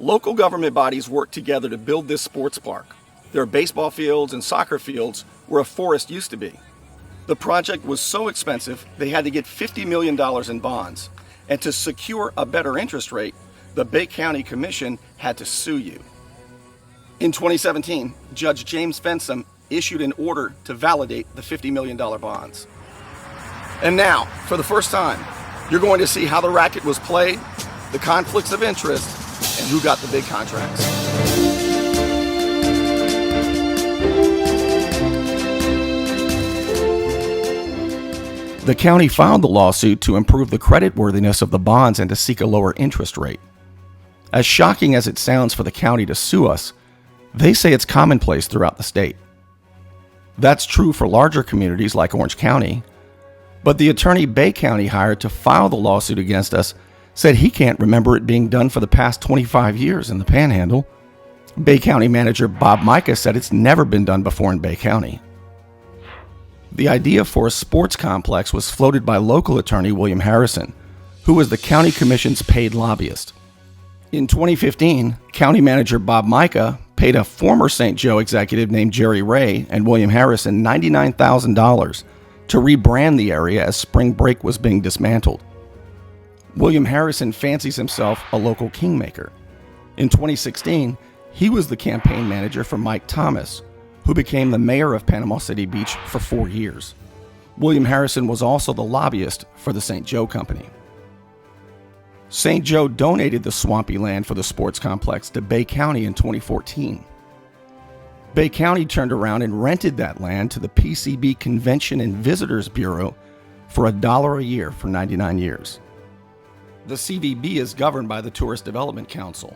Local government bodies worked together to build this sports park. There are baseball fields and soccer fields where a forest used to be. The project was so expensive, they had to get $50 million in bonds. And to secure a better interest rate, the Bay County Commission had to sue you. In 2017, Judge James Fensom issued an order to validate the $50 million bonds. And now, for the first time, you're going to see how the racket was played, the conflicts of interest, and who got the big contracts. The county filed the lawsuit to improve the creditworthiness of the bonds and to seek a lower interest rate. As shocking as it sounds for the county to sue us, they say it's commonplace throughout the state. That's true for larger communities like Orange County, but the attorney Bay County hired to file the lawsuit against us said he can't remember it being done for the past 25 years in the Panhandle. Bay County manager Bob Micah said it's never been done before in Bay County. The idea for a sports complex was floated by local attorney William Harrison, who was the county commission's paid lobbyist. In 2015, county manager Bob Micah paid a former St. Joe executive named Jerry Ray and William Harrison $99,000 to rebrand the area as spring break was being dismantled. William Harrison fancies himself a local kingmaker. In 2016, he was the campaign manager for Mike Thomas, who became the mayor of Panama City Beach for 4 years. William Harrison was also the lobbyist for the St. Joe Company. St. Joe donated the swampy land for the sports complex to Bay County in 2014. Bay County turned around and rented that land to the PCB Convention and Visitors Bureau for $1 a year for 99 years. The CVB is governed by the Tourist Development Council.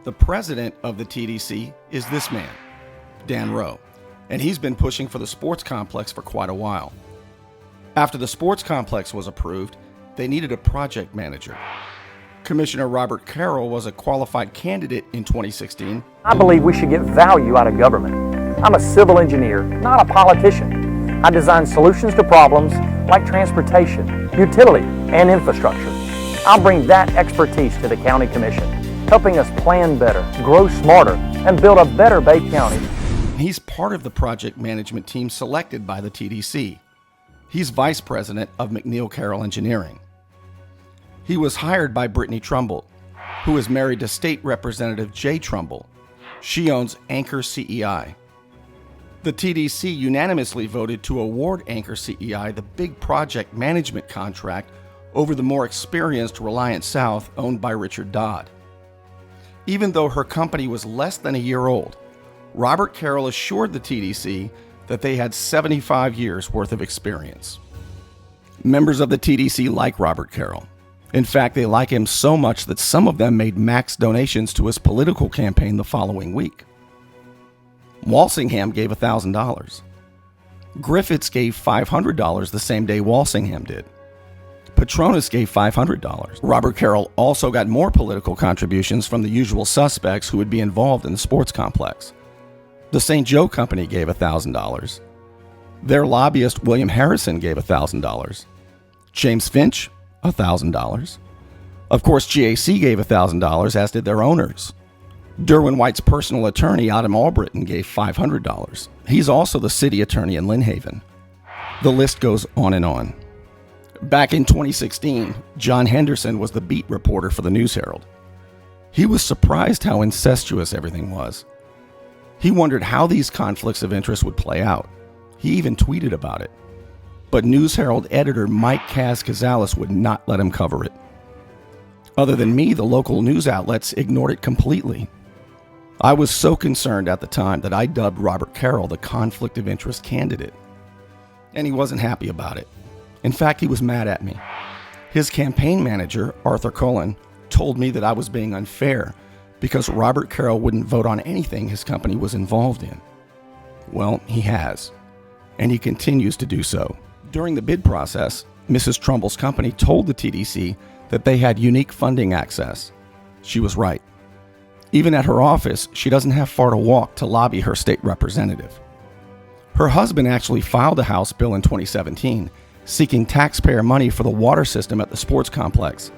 The president of the TDC is this man, Dan Rowe, and he's been pushing for the sports complex for quite a while. After the sports complex was approved, they needed a project manager. Commissioner Robert Carroll was a qualified candidate in 2016. I believe we should get value out of government. I'm a civil engineer, not a politician. I design solutions to problems like transportation, utility, and infrastructure. I'll bring that expertise to the County Commission, helping us plan better, grow smarter, and build a better Bay County. He's part of the project management team selected by the TDC. He's vice president of McNeil Carroll Engineering. He was hired by Brittany Trumbull, who is married to State Representative Jay Trumbull. She owns Anchor CEI. The TDC unanimously voted to award Anchor CEI the big project management contract over the more experienced Reliant South owned by Richard Dodd. Even though her company was less than a year old, Robert Carroll assured the TDC that they had 75 years worth of experience. Members of the TDC like Robert Carroll. In fact, they like him so much that some of them made max donations to his political campaign the following week. Walsingham gave $1,000. Griffiths gave $500 the same day Walsingham did. Petronas gave $500. Robert Carroll also got more political contributions from the usual suspects who would be involved in the sports complex. The St. Joe Company gave $1,000. Their lobbyist William Harrison gave $1,000. James Finch, $1,000. Of course, GAC gave $1,000, as did their owners. Derwin White's personal attorney, Adam Albritton, gave $500. He's also the city attorney in Lynn Haven. The list goes on and on. Back in 2016, John Henderson was the beat reporter for the News Herald. He was surprised how incestuous everything was. He wondered how these conflicts of interest would play out. He even tweeted about it. But News Herald editor Mike Kaz-Gonzalez would not let him cover it. Other than me, the local news outlets ignored it completely. I was so concerned at the time that I dubbed Robert Carroll the conflict of interest candidate. And he wasn't happy about it. In fact, he was mad at me. His campaign manager, Arthur Cullen, told me that I was being unfair because Robert Carroll wouldn't vote on anything his company was involved in. Well, he has, and he continues to do so. During the bid process, Mrs. Trumbull's company told the TDC that they had unique funding access. She was right. Even at her office, she doesn't have far to walk to lobby her state representative. Her husband actually filed a House bill in 2017 seeking taxpayer money for the water system at the sports complex.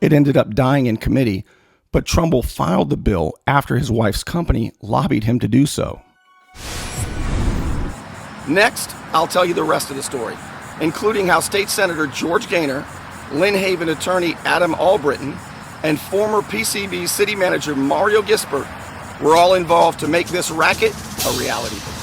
It ended up dying in committee, but Trumbull filed the bill after his wife's company lobbied him to do so. Next, I'll tell you the rest of the story, including how State Senator George Gaynor, Lynn Haven attorney Adam Albritton, and former PCB city manager Mario Gispert were all involved to make this racket a reality.